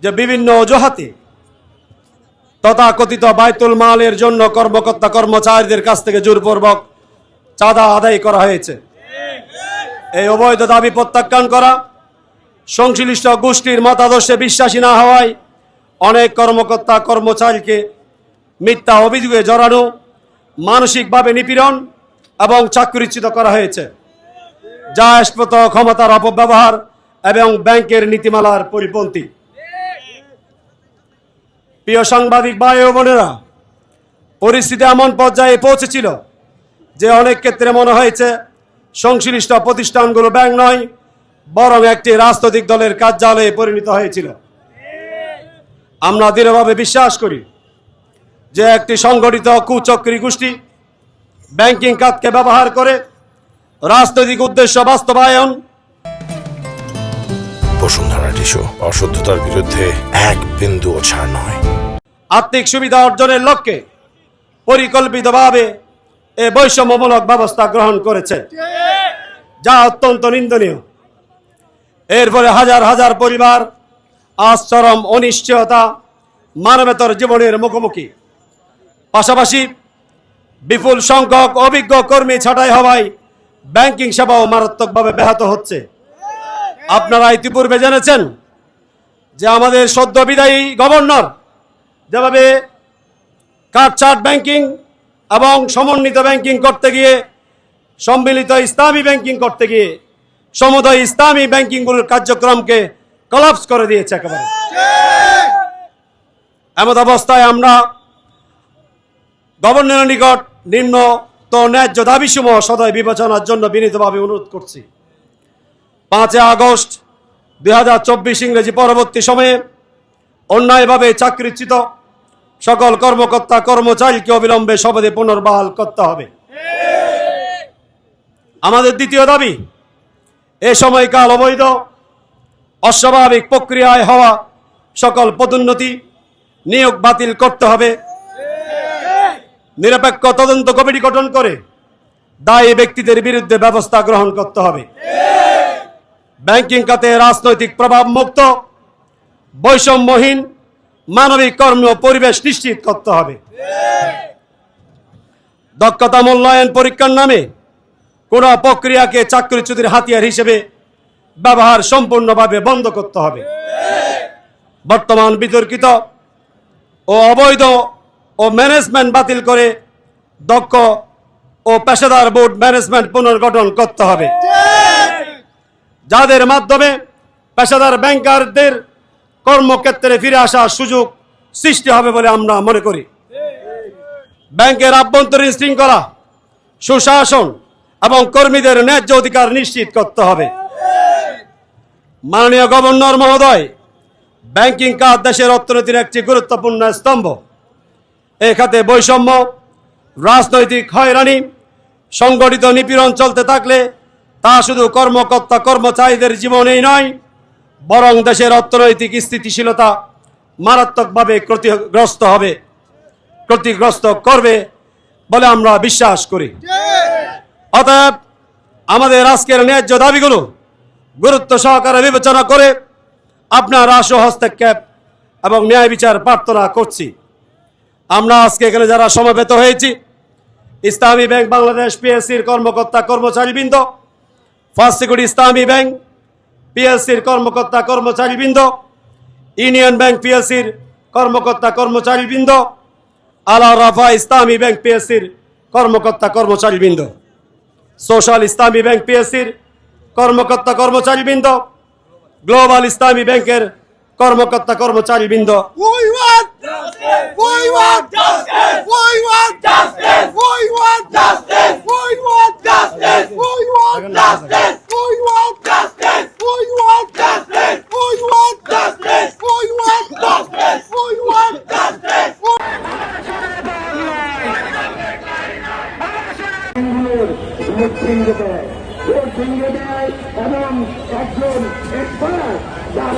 যে বিভিন্ন অজুহাতে তথাকথিত বায়তুল মালের জন্য কর্মকর্তা কর্মচারীদের কাছ থেকে জোরপূর্বক চাঁদা আদায় করা হয়েছে। এই অবৈধ দাবি প্রত্যাখ্যান করা, সংশ্লিষ্ট গোষ্ঠীর মতাদর্শে বিশ্বাসী না হওয়ায় অনেক কর্মকর্তা কর্মচারীকে মিথ্যা অভিযোগে জড়ানো, মানসিকভাবে নিপীড়ন এবং চাকরিচ্যুত করা হয়েছে, যা স্পষ্ট ক্ষমতার অপব্যবহার এবং ব্যাংকের নীতিমালার পরিপন্থী। প্রিয় সাংবাদিক ভাই ও বোনেরা, পরিস্থিতি এমন পর্যায়ে পৌঁছেছিল যে অনেক ক্ষেত্রে মনে হয়েছে সংশ্লিষ্ট প্রতিষ্ঠানগুলো ব্যাংক নয়, বরং একটি রাজনৈতিক দলের কার্যালয়ে পরিণত হয়েছিল। আমরা দৃঢ়ভাবে বিশ্বাস করি যে একটি সংগঠিত কুচক্রী গোষ্ঠী ব্যাংকিং খাতকে ব্যবহার করে রাজনৈতিক উদ্দেশ্য বাস্তবায়ন। বসুন্ধরা টিস্যু অশুদ্ধতার বিরুদ্ধে এক বিন্দুও ছাড় নয়। আর্থিক সুবিধা অর্জনের লক্ষ্যে পরিকল্পিতভাবে এ বৈষম্যমূলক ব্যবস্থা গ্রহণ করেছে, যা অত্যন্ত নিন্দনীয়। এর ফলে হাজার হাজার পরিবার আজ চরম অনিশ্চয়তা, মানবেতর জীবনের মুখোমুখি। পাশাপাশি বিপুল সংখ্যক অভিজ্ঞ কর্মী ছাঁটাই হওয়ায় ব্যাংকিং সেবাও মারাত্মকভাবে ব্যাহত হচ্ছে। আপনারা ইতিপূর্বে জেনেছেন যে আমাদের সদ্য বিদায়ী গভর্নর যেভাবে কাটছাঁট ব্যাংকিং এবং সমন্বিত ব্যাংকিং করতে গিয়ে, সম্মিলিত ইসলামী ব্যাংকিং করতে গিয়ে সমুদয় ইসলামী ব্যাংকিংগুলোর কার্যক্রমকে কলাপস করে দিয়েছে একেবারে। এমন অবস্থায় আমরা গভর্নরের নিকট নিম্নত ন্যায্য দাবিসমূহ সদয় বিবেচনার জন্য বিনীতভাবে অনুরোধ করছি। 5 আগস্ট 2024 ইংরেজি পরবর্তী সময়ে অন্যায়ভাবে চাকরিচ্যুত সকল কর্মকর্তা কর্মচারীকে অবিলম্বে শপথে পুনর্বহাল করতে হবে। আমাদের দ্বিতীয় দাবি, এ সময়কাল অবৈধ অস্বাভাবিক প্রক্রিয়ায় হওয়া সকল পদোন্নতি নিয়োগ বাতিল করতে হবে। নিরপেক্ষ তদন্ত কমিটি গঠন করে দায়ী ব্যক্তিদের বিরুদ্ধে ব্যবস্থা গ্রহণ করতে হবে। ব্যাংকিং খাতে রাজনৈতিক প্রভাব মুক্ত, বৈষম্যহীন মানবিক কর্ম পরিবেশ নিশ্চিত করতে হবে। দক্ষতা মূল্যায়ন পরীক্ষার নামে কোন প্রক্রিয়াকে চাকরিচ্যুতির হাতিয়ার হিসেবে ব্যবহার সম্পূর্ণভাবে বন্ধ করতে হবে। বর্তমান বিতর্কিত ও অবৈধ ও ম্যানেজমেন্ট বাতিল করে দক্ষ ও পেশাদার বোর্ড ম্যানেজমেন্ট পুনর্গঠন করতে হবে, যাদের মাধ্যমে পেশাদার ব্যাংকারদের কর্মক্ষেত্রে ফিরে আসার সুযোগ সৃষ্টি হবে বলে আমরা মনে করি। ব্যাংকের আভ্যন্তরীণ শৃঙ্খলা, সুশাসন এবং কর্মীদের ন্যায্য অধিকার নিশ্চিত করতে হবে। মাননীয় গভর্নর মহোদয়, ব্যাংকিং খাত দেশের অর্থনীতির একটি গুরুত্বপূর্ণ স্তম্ভ। এই খাতে বৈষম্য, রাজনৈতিক হয়রানি, সংগঠিত নিপীড়ন চলতে থাকলে তা শুধু কর্মকর্তা কর্মচারীদের জীবনেই নয়, বরং দেশের অর্থনৈতিক স্থিতিশীলতা মারাত্মকভাবে ক্ষতিগ্রস্ত করবে বলে আমরা বিশ্বাস করি। অতএব আমাদের আজকের ন্যায্য দাবিগুলো গুরুত্ব সহকারে বিবেচনা করে আপনার আশু হস্তক্ষেপ এবং ন্যায় বিচার প্রার্থনা করছি। আমরা আজকে এখানে যারা সমবেত হয়েছি, ইসলামী ব্যাংক বাংলাদেশ পিএসসির কর্মকর্তা কর্মচারীবৃন্দ, ফার্স্ট সিকিউরিটি ইসলামী ব্যাংক পিএসসির কর্মকর্তা কর্মচারীবৃন্দ, ইউনিয়ন ব্যাংক পিএসসির কর্মকর্তা কর্মচারীবৃন্দ, আলা রাফা ইসলামী ব্যাংক পিএসসির কর্মকর্তা কর্মচারীবৃন্দ, সোশ্যাল ইসলামী ব্যাংক পিএসসির কর্মকর্তা কর্মচারীবৃন্দ, গ্লোবাল ইসলামী ব্যাংকের কর্মকর্তা কর্মচারীবৃন্দ, এবং একজন এক্সপার্ট যার